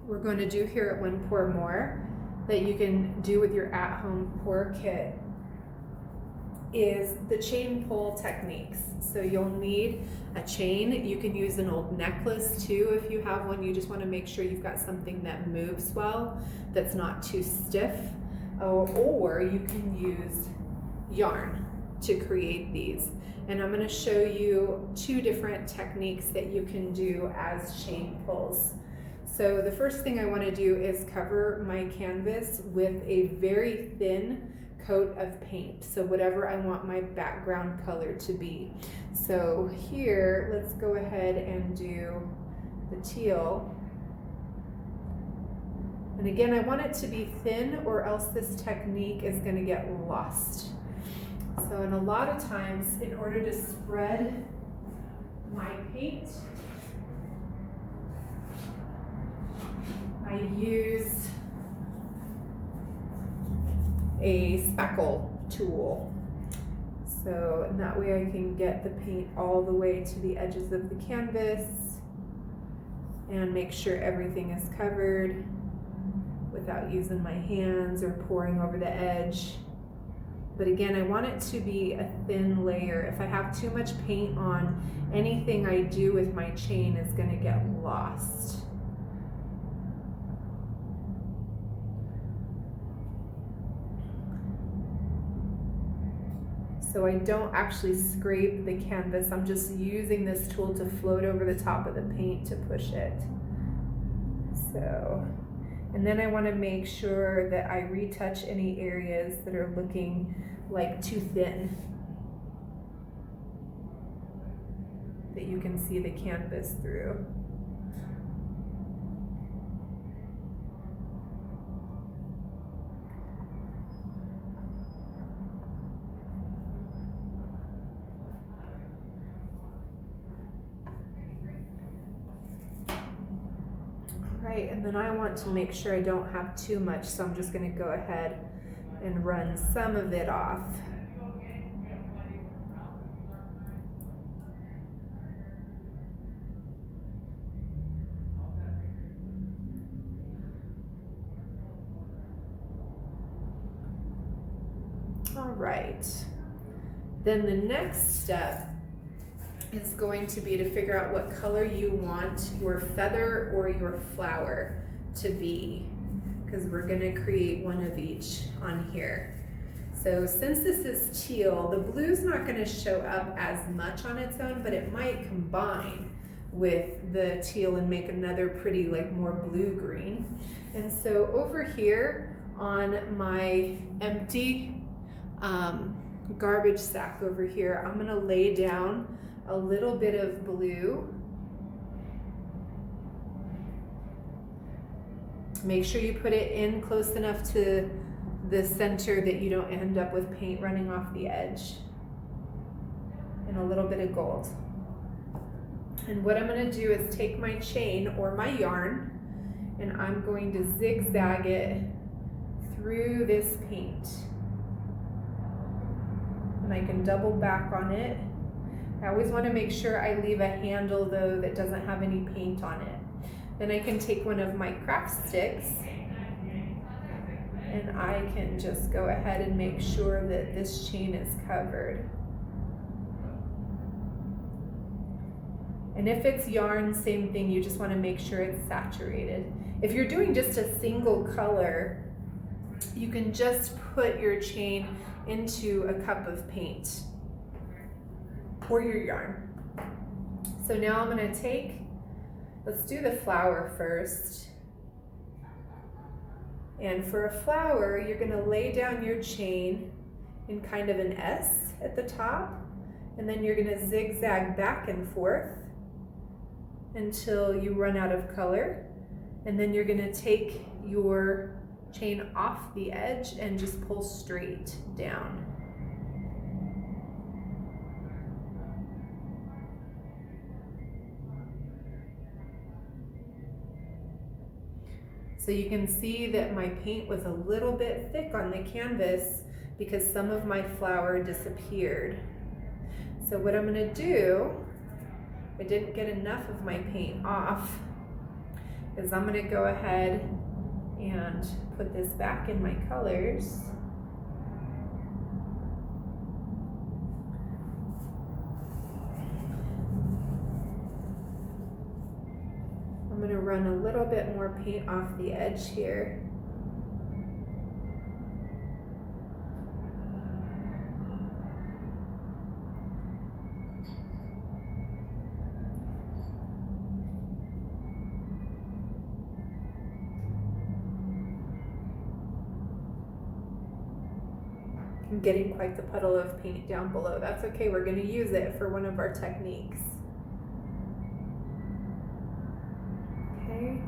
we're going to do here at One Pour More that you can do with your at-home pour kit is the chain pull techniques. So you'll need a chain. You can use an old necklace too if you have one. You just want to make sure you've got something that moves well, that's not too stiff. Or you can use yarn to create these. And I'm going to show you two different techniques that you can do as chain pulls. So the first thing I want to do is cover my canvas with a very thin coat of paint, so whatever I want my background color to be. So here, let's go ahead and do the teal. And again, I want it to be thin or else this technique is going to get lost. So, and a lot of times, in order to spread my paint, I use a spackle tool. So and that way I can get the paint all the way to the edges of the canvas and make sure everything is covered without using my hands or pouring over the edge. But again, I want it to be a thin layer. If I have too much paint on, anything I do with my chain is going to get lost. So I don't actually scrape the canvas, I'm just using this tool to float over the top of the paint to push it. So, and then I want to make sure that I retouch any areas that are looking like too thin, that you can see the canvas through. Right, and then I want to make sure I don't have too much, so I'm just going to go ahead and run some of it off. All right, then the next step is going to be to figure out what color you want your feather or your flower to be, because we're going to create one of each on here. So since this is teal, the blue's not going to show up as much on its own, but it might combine with the teal and make another pretty, like, more blue-green. And so over here on my empty garbage sack over here, I'm going to lay down a little bit of blue. Make sure you put it in close enough to the center that you don't end up with paint running off the edge. And a little bit of gold. And what I'm going to do is take my chain or my yarn and I'm going to zigzag it through this paint. And I can double back on it. I always want to make sure I leave a handle though that doesn't have any paint on it. Then I can take one of my craft sticks and I can just go ahead and make sure that this chain is covered. And if it's yarn, same thing, you just want to make sure it's saturated. If you're doing just a single color, you can just put your chain into a cup of paint. Pour your yarn. So now I'm going to let's do the flower first. And for a flower, you're going to lay down your chain in kind of an S at the top, and then you're going to zigzag back and forth until you run out of color. And then you're going to take your chain off the edge and just pull straight down. So you can see that my paint was a little bit thick on the canvas because some of my flower disappeared. So what I'm going to do, I didn't get enough of my paint off, is I'm gonna go ahead and put this back in my colors. I'm gonna run a little bit more paint off the edge here. I'm getting quite the puddle of paint down below. That's okay, we're gonna use it for one of our techniques. Okay,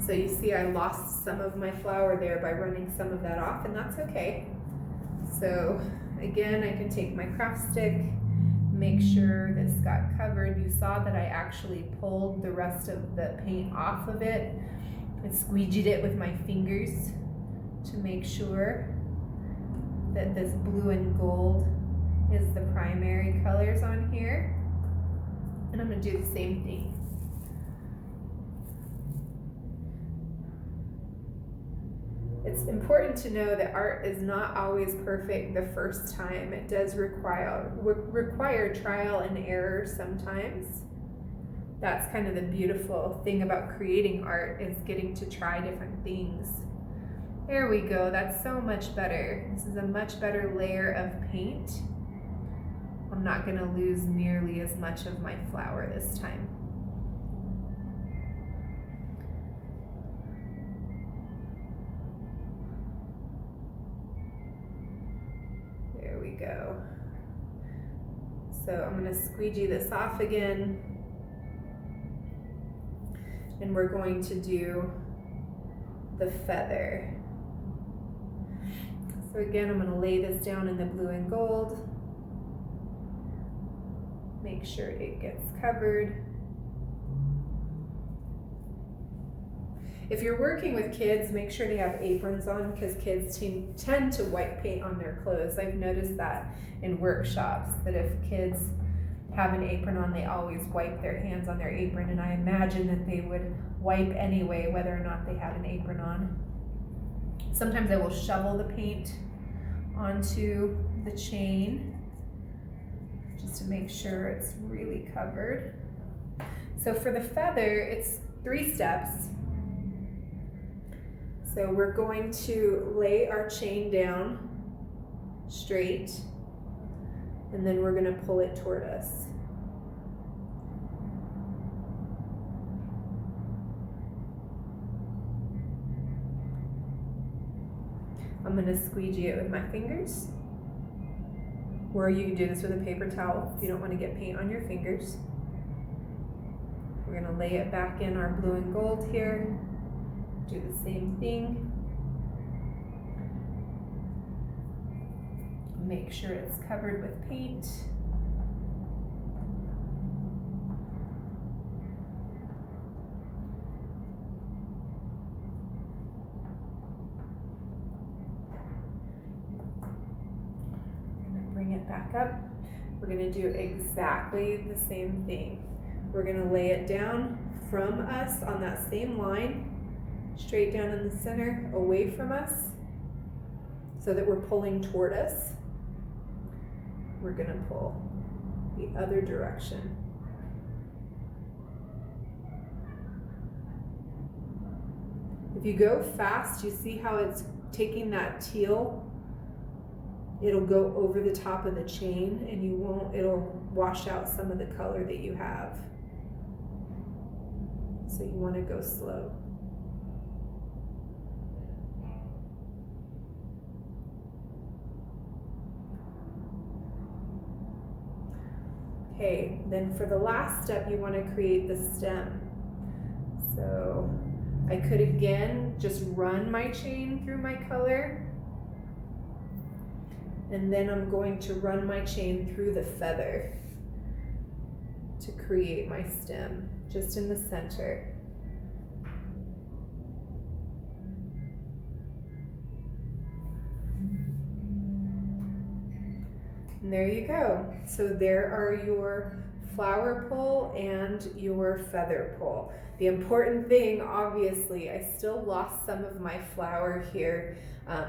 so you see I lost some of my flower there by running some of that off, and that's okay. So again, I can take my craft stick, make sure this got covered. You saw that I actually pulled the rest of the paint off of it and squeegeed it with my fingers to make sure that this blue and gold is the primary colors on here. And I'm gonna do the same thing. It's important to know that art is not always perfect the first time. It does require trial and error sometimes. That's kind of the beautiful thing about creating art, is getting to try different things. There we go, that's so much better. This is a much better layer of paint. I'm not gonna lose nearly as much of my flower this time. There we go. So I'm gonna squeegee this off again. And we're going to do the feather. So again, I'm gonna lay this down in the blue and gold. Make sure it gets covered. If you're working with kids, make sure they have aprons on, because kids tend to wipe paint on their clothes. I've noticed that in workshops, that if kids have an apron on, they always wipe their hands on their apron, and I imagine that they would wipe anyway, whether or not they had an apron on. Sometimes I will shovel the paint onto the chain just to make sure it's really covered. So for the feather, it's 3 steps. So we're going to lay our chain down straight, and then we're going to pull it toward us. I'm going to squeegee it with my fingers, or you can do this with a paper towel if you don't want to get paint on your fingers. We're going to lay it back in our blue and gold here. Do the same thing. Make sure it's covered with paint. Bring it back up. We're going to do exactly the same thing. We're going to lay it down from us on that same line, straight down in the center, away from us, so that we're pulling toward us. We're going to pull the other direction. If you go fast, you see how it's taking that teal, it'll go over the top of the chain, and it'll wash out some of the color that you have. So you want to go slow. Okay, then for the last step, you want to create the stem. So I could again just run my chain through my color, and then I'm going to run my chain through the feather to create my stem, just in the center. And there you go. So there are your flower pole and your feather pole. The important thing, obviously, I still lost some of my flower here,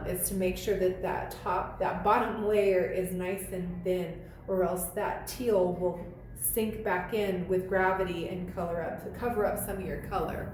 is to make sure that that bottom layer is nice and thin, or else that teal will sink back in with gravity and cover up some of your color.